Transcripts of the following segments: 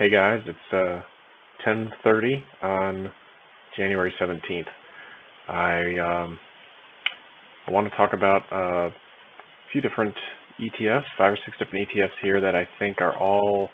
Hey guys, it's 10:30 on January 17th. I want to talk about a few different ETFs, 5 or 6 different ETFs here that I think are all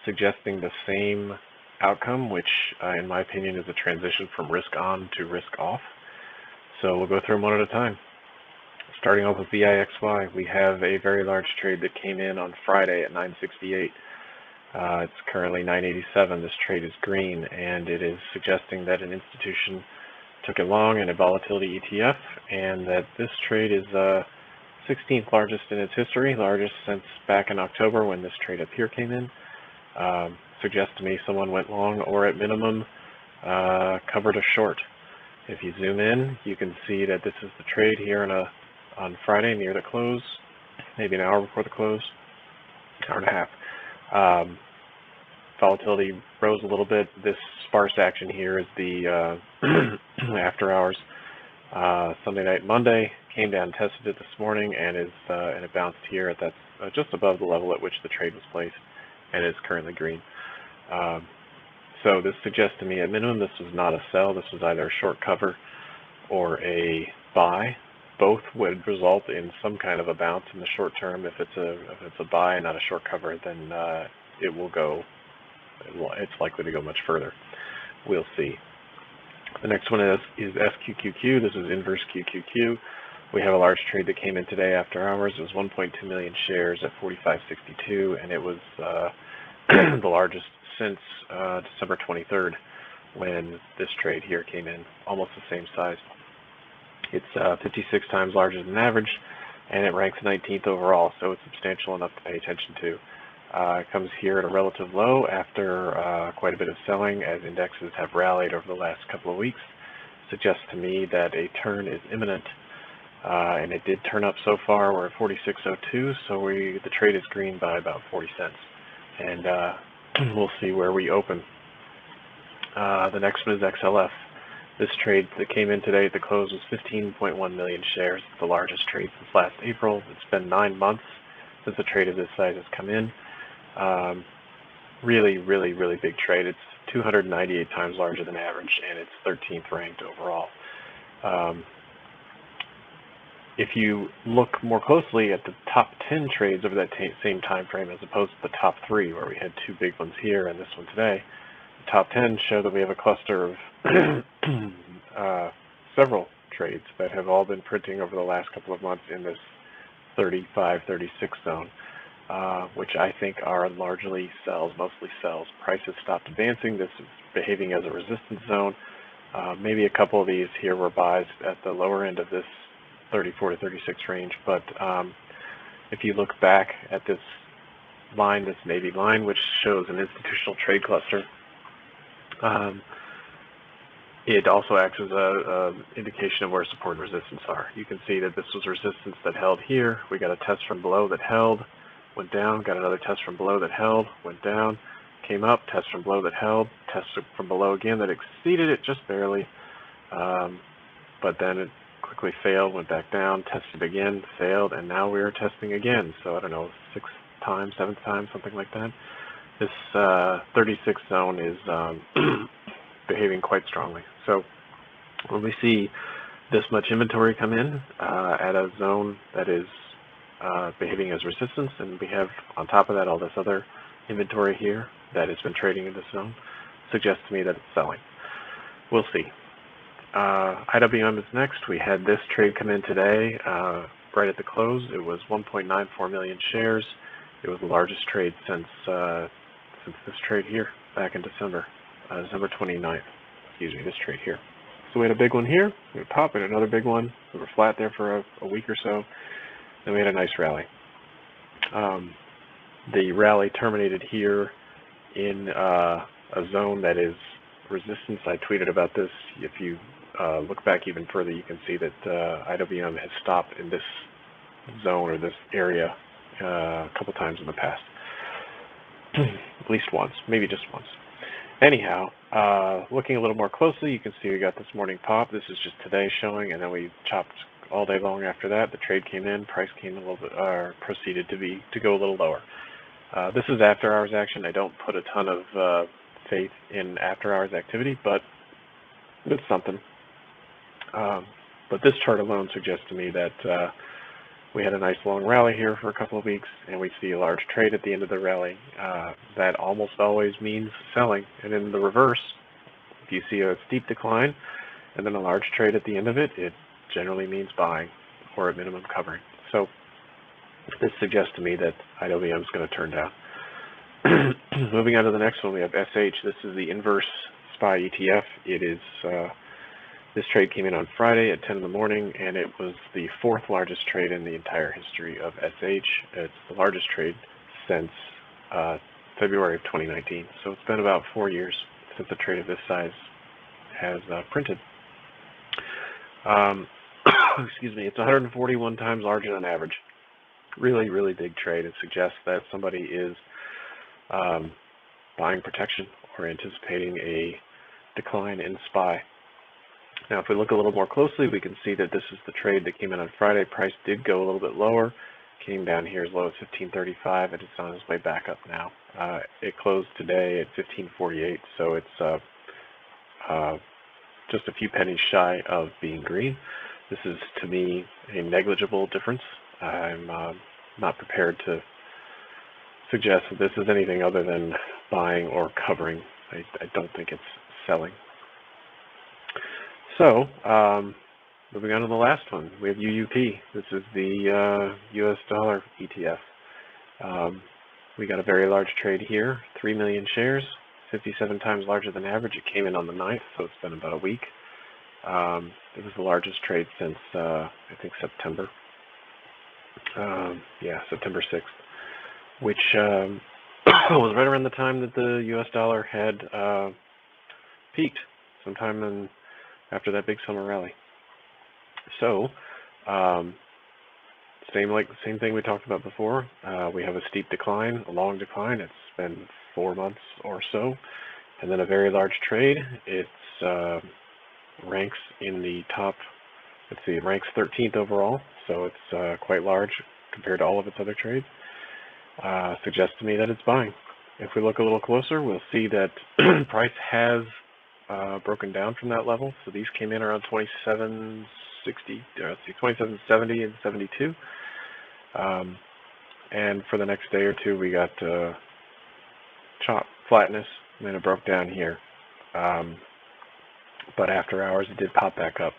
suggesting the same outcome, which in my opinion is a transition from risk on to risk off. So we'll go through them one at a time. Starting off with VIXY, we have a very large trade that came in on Friday at 968. It's currently 987. This trade is green, and it is suggesting that an institution took it long in a volatility ETF, and that this trade is 16th largest in its history, largest since back in October when this trade up here came in. Suggests to me someone went long, or at minimum covered a short. If you zoom in, you can see that this is the trade here on Friday near the close, maybe an hour before the close, hour and a half. Volatility rose a little bit. This sparse action here is the after hours. Sunday night, Monday, came down, tested it this morning, and it bounced here at that just above the level at which the trade was placed, and is currently green. So this suggests to me, at minimum, this was not a sell. This was either a short cover or a buy. Both would result in some kind of a bounce in the short term. If it's a buy and not a short cover, then it will go. It's likely to go much further. We'll see. The next one is SQQQ. This is inverse QQQ. We have a large trade that came in today after hours. It was 1.2 million shares at 45.62, and it was the largest since December 23rd, when this trade here came in, almost the same size. It's 56 times larger than average, and it ranks 19th overall, so it's substantial enough to pay attention to. It comes here at a relative low after quite a bit of selling, as indexes have rallied over the last couple of weeks. Suggests to me that a turn is imminent, and it did turn up so far. We're at 46.02, so the trade is green by about 40 cents, and we'll see where we open. The next one is XLF. This trade that came in today at the close was 15.1 million shares. It's the largest trade since last April. It's been 9 months since a trade of this size has come in. Really big trade. It's 298 times larger than average, and it's 13th ranked overall. If you look more closely at the top 10 trades over that same time frame, as opposed to the top 3, where we had 2 big ones here and this one today, the top 10 show that we have a cluster of several trades that have all been printing over the last couple of months in this 35, 36 zone. Which I think are largely sells, mostly sells. Prices stopped advancing. This is behaving as a resistance zone. Maybe a couple of these here were buys at the lower end of this 34 to 36 range, but if you look back at this line, this navy line, which shows an institutional trade cluster, it also acts as an indication of where support and resistance are. You can see that this was resistance that held here. We got a test from below that held, went down, got another test from below that held, went down, came up, test from below that held, test from below again that exceeded it just barely, but then it quickly failed, went back down, tested again, failed, and now we're testing again. So I don't know, 6th time, 7th time, something like that. This 36 zone is behaving quite strongly. So when we see this much inventory come in at a zone that is behaving as resistance, and we have on top of that all this other inventory here that has been trading in this zone, suggests to me that it's selling. We'll see. IWM is next. We had this trade come in today right at the close. It was 1.94 million shares. It was the largest trade since this trade here back in December 29th. Excuse me, this trade here. So we had a big one here, we had a pop, and another big one. We were flat there for a week or so. Then we had a nice rally. The rally terminated here in a zone that is resistance. I tweeted about this. If you look back even further, you can see that IWM has stopped in this zone or this area a couple times in the past. At least once, maybe just once. Anyhow, looking a little more closely, you can see we got this morning pop. This is just today showing, and then we chopped all day long after that. The trade came in, price came a little bit, proceeded to go a little lower. This is after-hours action. I don't put a ton of faith in after-hours activity, but it's something. But this chart alone suggests to me that we had a nice long rally here for a couple of weeks, and we see a large trade at the end of the rally. That almost always means selling. And in the reverse, if you see a steep decline and then a large trade at the end of it, it generally means buying or at minimum covering. So this suggests to me that IWM is going to turn down. Moving on to the next one, we have SH. This is the inverse SPY ETF. It is this trade came in on Friday at 10 in the morning, and it was the fourth largest trade in the entire history of SH. It's the largest trade since February of 2019. So it's been about 4 years since a trade of this size has printed. Excuse me, it's 141 times larger than average. Really, really big trade. It suggests that somebody is buying protection or anticipating a decline in SPY. Now, if we look a little more closely, we can see that this is the trade that came in on Friday. Price did go a little bit lower, came down here as low as 1535, and it's on its way back up now. It closed today at 1548, so it's just a few pennies shy of being green. This is, to me, a negligible difference. I'm not prepared to suggest that this is anything other than buying or covering. I don't think it's selling. So, moving on to the last one, we have UUP. This is the US dollar ETF. We got a very large trade here, 3 million shares, 57 times larger than average. It came in on the 9th, so it's been about a week. It was the largest trade since, I think, September. Yeah, September 6th, which was right around the time that the US dollar had peaked, sometime after that big summer rally. So, same thing we talked about before. We have a steep decline, a long decline. It's been 4 months or so, and then a very large trade. It's ranks in the top. Let's see, it ranks 13th overall, so it's quite large compared to all of its other trades. Suggests to me that it's buying. If we look a little closer, we'll see that price has broken down from that level. So these came in around 2760, 2770 and 72. And for the next day or two, we got chop flatness, and then it broke down here. But after hours, it did pop back up.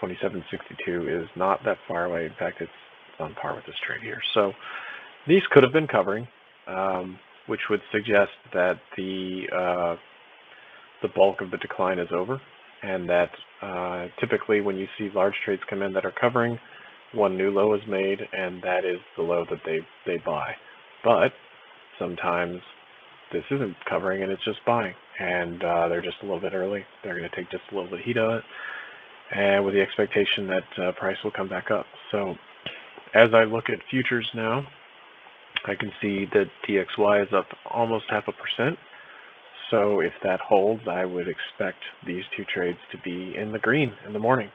2762 is not that far away. In fact, it's on par with this trade here. So these could have been covering, which would suggest that the bulk of the decline is over, and that typically when you see large trades come in that are covering, one new low is made, and that is the low that they buy. But sometimes this isn't covering and it's just buying, and they're just a little bit early. They're going to take just a little bit of heat on it, and with the expectation that price will come back up. So as I look at futures now, I can see that DXY is up almost 0.5%. So if that holds, I would expect these two trades to be in the green in the morning.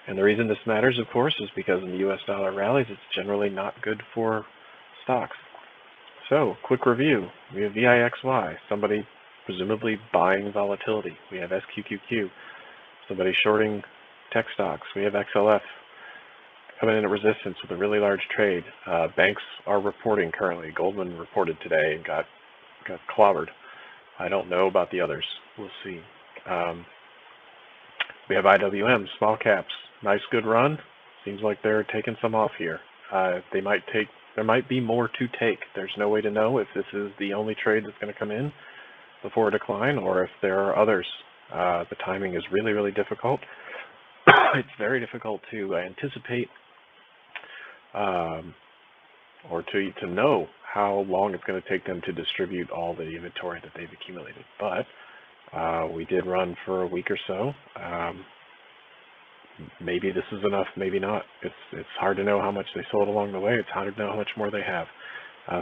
And the reason this matters, of course, is because in the US dollar rallies, it's generally not good for stocks. So, quick review. We have VIXY, somebody presumably buying volatility. We have SQQQ, somebody shorting tech stocks. We have XLF coming in at resistance with a really large trade. Banks are reporting currently. Goldman reported today and got clobbered. I don't know about the others. We'll see. We have IWM, small caps. Nice, good run. Seems like they're taking some off here. There might be more to take. There's no way to know if this is the only trade that's going to come in before a decline, or if there are others. The timing is really, really difficult. It's very difficult to anticipate or to know how long it's going to take them to distribute all the inventory that they've accumulated. But we did run for a week or so. Maybe this is enough, maybe not. It's hard to know how much they sold along the way. It's hard to know how much more they have.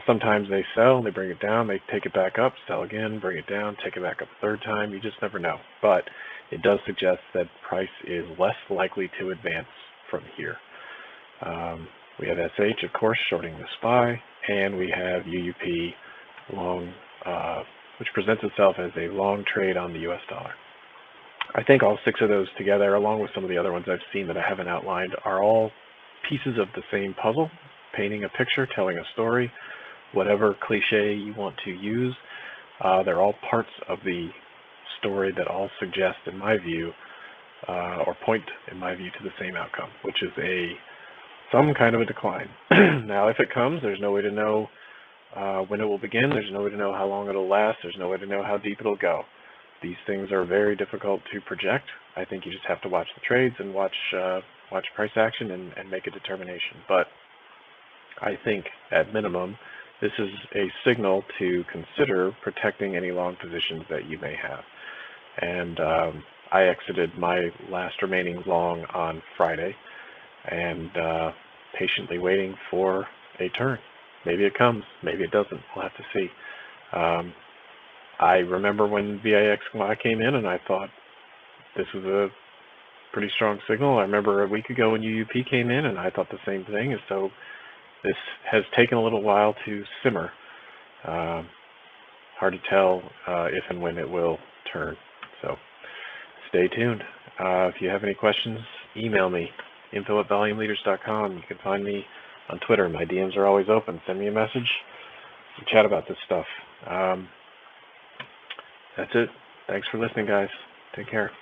Sometimes they sell, they bring it down, they take it back up, sell again, bring it down, take it back up a third time. You just never know. But it does suggest that price is less likely to advance from here. We have SH, of course, shorting the SPY, and we have UUP which presents itself as a long trade on the US dollar. I think all 6 of those together, along with some of the other ones I've seen that I haven't outlined, are all pieces of the same puzzle, painting a picture, telling a story, whatever cliche you want to use. They're all parts of the story that all suggest, in my view, or point, in my view, to the same outcome, which is some kind of a decline. Now, if it comes, there's no way to know when it will begin. There's no way to know how long it'll last. There's no way to know how deep it'll go. These things are very difficult to project. I think you just have to watch the trades and watch price action and make a determination. But I think, at minimum, this is a signal to consider protecting any long positions that you may have. And I exited my last remaining long on Friday, and patiently waiting for a turn. Maybe it comes, maybe it doesn't. We'll have to see. I remember when VIXY came in, and I thought this was a pretty strong signal. I remember a week ago when UUP came in, and I thought the same thing. And so this has taken a little while to simmer. Hard to tell if and when it will turn. So stay tuned. If you have any questions, email me, info@volumeleaders.com. You can find me on Twitter. My DMs are always open. Send me a message. We'll chat about this stuff. That's it. Thanks for listening, guys. Take care.